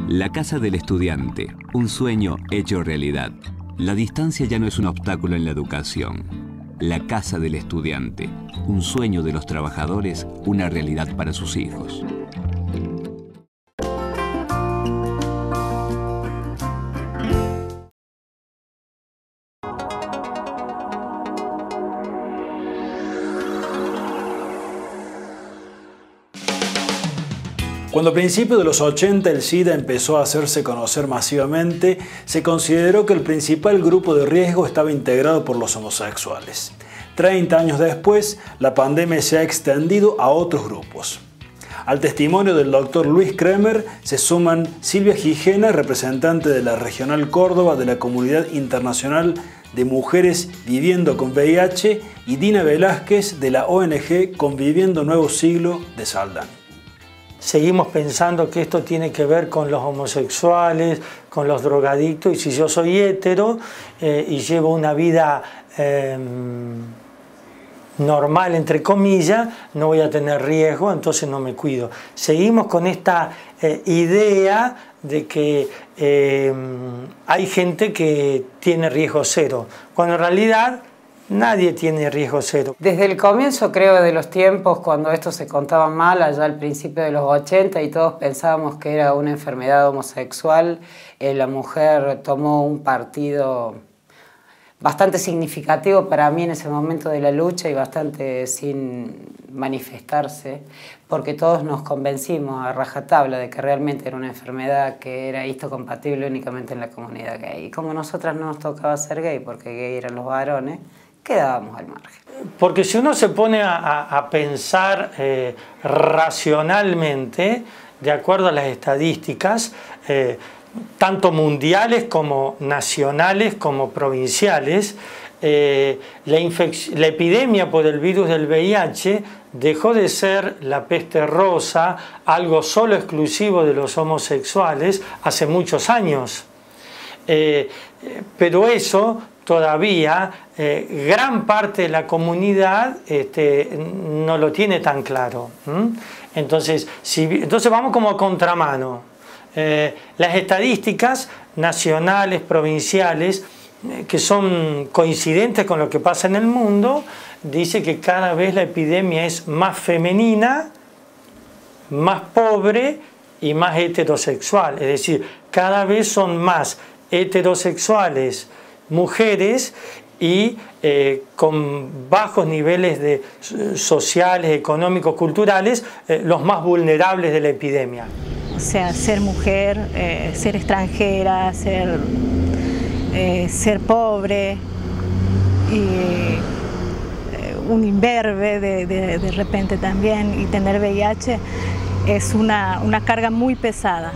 La casa del estudiante, un sueño hecho realidad. La distancia ya no es un obstáculo en la educación. La casa del estudiante, un sueño de los trabajadores, una realidad para sus hijos. Cuando a principios de los 80 el SIDA empezó a hacerse conocer masivamente, se consideró que el principal grupo de riesgo estaba integrado por los homosexuales. 30 años después, la pandemia se ha extendido a otros grupos. Al testimonio del doctor Luis Kremer se suman Silvia Gijena, representante de la Regional Córdoba de la Comunidad Internacional de Mujeres Viviendo con VIH, y Dina Velázquez de la ONG Conviviendo Nuevo Siglo de Saldán. Seguimos pensando que esto tiene que ver con los homosexuales, con los drogadictos, y si yo soy hétero y llevo una vida normal, entre comillas, no voy a tener riesgo, entonces no me cuido. Seguimos con esta idea de que hay gente que tiene riesgo cero, cuando en realidad nadie tiene riesgo cero. Desde el comienzo, creo, de los tiempos, cuando esto se contaba mal, allá al principio de los 80, y todos pensábamos que era una enfermedad homosexual, la mujer tomó un partido bastante significativo para mí en ese momento de la lucha y bastante sin manifestarse, porque todos nos convencimos a rajatabla de que realmente era una enfermedad que era histocompatible únicamente en la comunidad gay. Y como nosotras no nos tocaba ser gay, porque gay eran los varones, quedábamos al margen. Porque si uno se pone a pensar racionalmente, de acuerdo a las estadísticas, tanto mundiales como nacionales como provinciales, la epidemia por el virus del VIH dejó de ser la peste rosa, algo solo exclusivo de los homosexuales, hace muchos años. Pero eso todavía gran parte de la comunidad no lo tiene tan claro. Entonces vamos como a contramano. Las estadísticas nacionales, provinciales, que son coincidentes con lo que pasa en el mundo, dice que cada vez la epidemia es más femenina, más pobre y más heterosexual. Es decir, cada vez son más heterosexuales mujeres y con bajos niveles sociales, económicos, culturales, los más vulnerables de la epidemia. O sea, ser mujer, ser extranjera, ser pobre y un imberbe de repente también, y tener VIH es una carga muy pesada.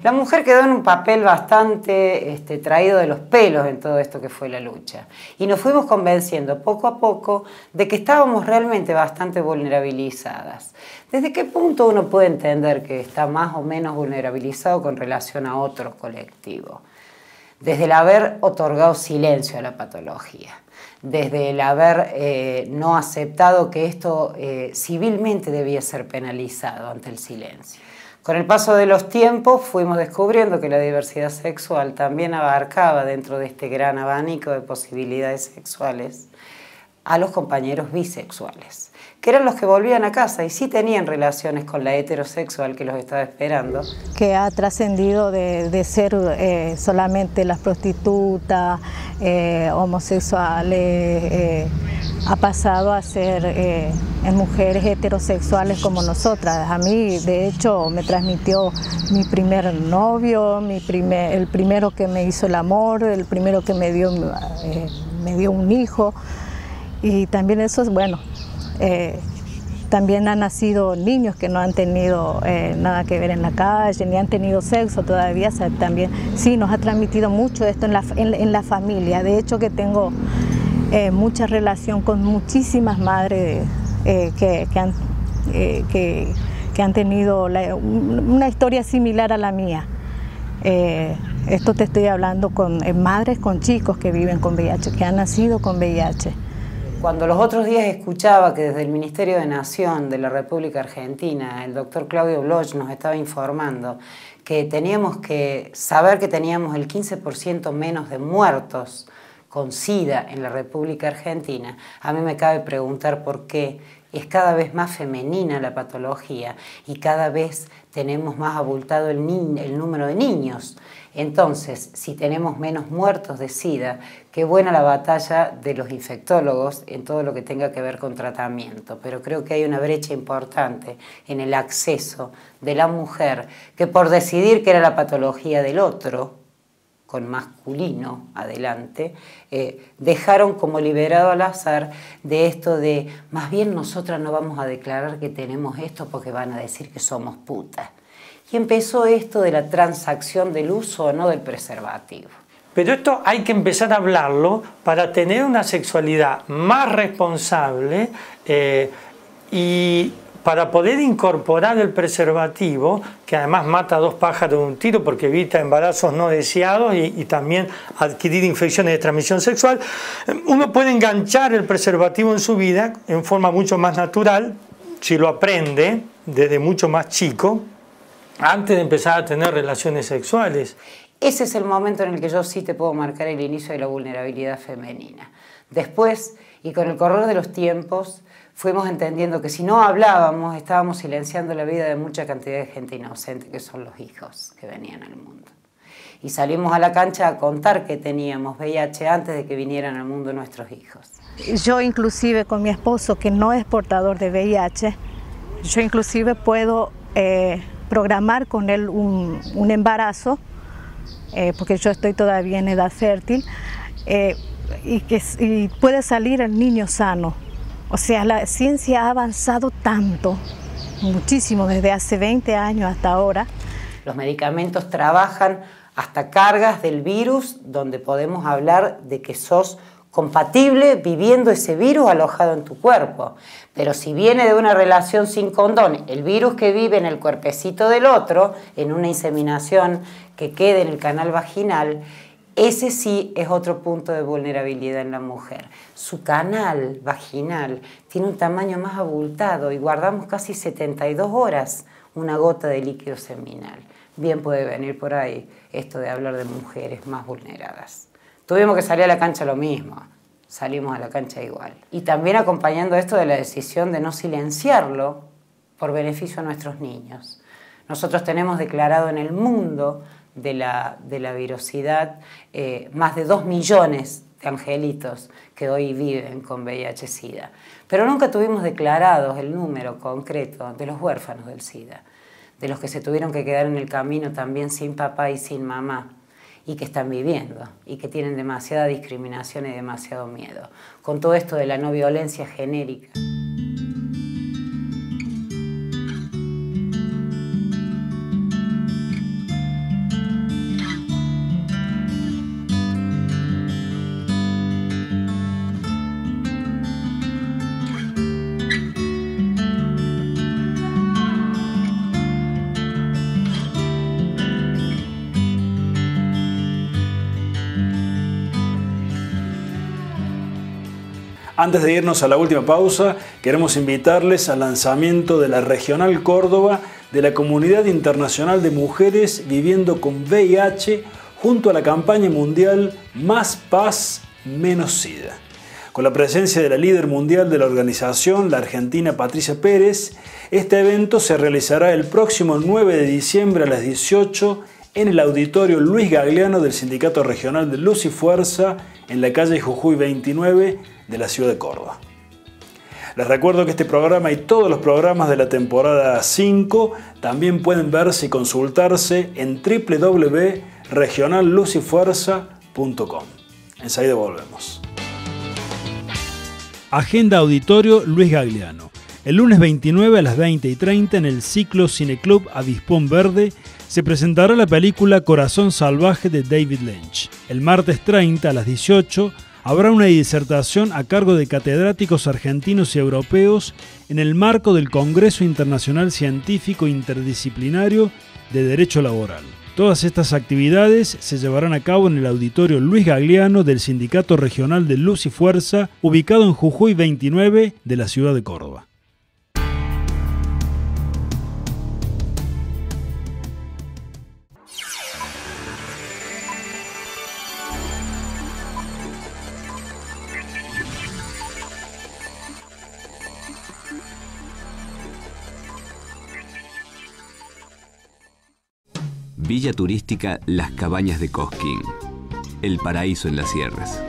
La mujer quedó en un papel bastante traído de los pelos en todo esto que fue la lucha. Y nos fuimos convenciendo poco a poco de que estábamos realmente bastante vulnerabilizadas. ¿Desde qué punto uno puede entender que está más o menos vulnerabilizado con relación a otro colectivo? Desde el haber otorgado silencio a la patología. Desde el haber no aceptado que esto civilmente debía ser penalizado ante el silencio. Con el paso de los tiempos fuimos descubriendo que la diversidad sexual también abarcaba dentro de este gran abanico de posibilidades sexuales a los compañeros bisexuales, que eran los que volvían a casa y sí tenían relaciones con la heterosexual que los estaba esperando. Que ha trascendido de ser solamente las prostitutas, homosexuales, ha pasado a ser en mujeres heterosexuales como nosotras. A mí, de hecho, me transmitió mi primer novio, el primero que me hizo el amor, el primero que me dio un hijo. Y también eso es bueno. También han nacido niños que no han tenido nada que ver en la calle, ni han tenido sexo todavía. También sí, nos ha transmitido mucho esto en la familia. De hecho, que tengo mucha relación con muchísimas madres que han tenido una historia similar a la mía. Esto te estoy hablando con madres con chicos que viven con VIH, que han nacido con VIH. Cuando los otros días escuchaba que desde el Ministerio de Nación de la República Argentina, el doctor Claudio Bloch nos estaba informando que teníamos que saber que teníamos el 15% menos de muertos con SIDA en la República Argentina, a mí me cabe preguntar por qué es cada vez más femenina la patología y cada vez tenemos más abultado el número de niños. Entonces, si tenemos menos muertos de SIDA, qué buena la batalla de los infectólogos en todo lo que tenga que ver con tratamiento. Pero creo que hay una brecha importante en el acceso de la mujer que por decidir que era la patología del otro, con masculino adelante, dejaron como liberado al azar de esto de más bien nosotras no vamos a declarar que tenemos esto porque van a decir que somos putas. Y empezó esto de la transacción del uso o no del preservativo. Pero esto hay que empezar a hablarlo para tener una sexualidad más responsable y para poder incorporar el preservativo, que además mata a 2 pájaros de un tiro porque evita embarazos no deseados y también adquirir infecciones de transmisión sexual. Uno puede enganchar el preservativo en su vida en forma mucho más natural, si lo aprende desde mucho más chico, antes de empezar a tener relaciones sexuales. Ese es el momento en el que yo sí te puedo marcar el inicio de la vulnerabilidad femenina. Después, y con el correr de los tiempos, fuimos entendiendo que si no hablábamos, estábamos silenciando la vida de mucha cantidad de gente inocente, que son los hijos que venían al mundo. Y salimos a la cancha a contar que teníamos VIH antes de que vinieran al mundo nuestros hijos. Yo inclusive con mi esposo, que no es portador de VIH, yo inclusive puedo programar con él un embarazo, porque yo estoy todavía en edad fértil, y puede salir el niño sano. O sea, la ciencia ha avanzado tanto, muchísimo, desde hace 20 años hasta ahora. Los medicamentos trabajan hasta cargas del virus, donde podemos hablar de que sos compatible viviendo ese virus alojado en tu cuerpo. Pero si viene de una relación sin condón, el virus que vive en el cuerpecito del otro, en una inseminación que quede en el canal vaginal, ese sí es otro punto de vulnerabilidad en la mujer. Su canal vaginal tiene un tamaño más abultado y guardamos casi 72 horas una gota de líquido seminal. Bien puede venir por ahí esto de hablar de mujeres más vulneradas. Tuvimos que salir a la cancha lo mismo, salimos a la cancha igual. Y también acompañando esto de la decisión de no silenciarlo por beneficio a nuestros niños. Nosotros tenemos declarado en el mundo de la virosidad más de 2 millones de angelitos que hoy viven con VIH-Sida. Pero nunca tuvimos declarados el número concreto de los huérfanos del SIDA, de los que se tuvieron que quedar en el camino también sin papá y sin mamá, y que están viviendo, y que tienen demasiada discriminación y demasiado miedo. Con todo esto de la no violencia genérica. Antes de irnos a la última pausa, queremos invitarles al lanzamiento de la Regional Córdoba de la Comunidad Internacional de Mujeres Viviendo con VIH junto a la campaña mundial Más Paz, Menos SIDA. Con la presencia de la líder mundial de la organización, la argentina Patricia Pérez, este evento se realizará el próximo 9 de diciembre a las 18 en el auditorio Luis Gagliano del Sindicato Regional de Luz y Fuerza en la calle Jujuy 29 de la ciudad de Córdoba. Les recuerdo que este programa y todos los programas de la temporada 5 también pueden verse y consultarse en www.regionalluzyfuerza.com. Enseguida volvemos. Agenda Auditorio Luis Gagliano. El lunes 29 a las 20:30 en el ciclo Cineclub Avispón Verde se presentará la película Corazón Salvaje de David Lynch. El martes 30 a las 18 habrá una disertación a cargo de catedráticos argentinos y europeos en el marco del Congreso Internacional Científico Interdisciplinario de Derecho Laboral. Todas estas actividades se llevarán a cabo en el auditorio Luis Gagliano del Sindicato Regional de Luz y Fuerza, ubicado en Jujuy 29 de la ciudad de Córdoba. Villa Turística Las Cabañas de Cosquín, el paraíso en las sierras.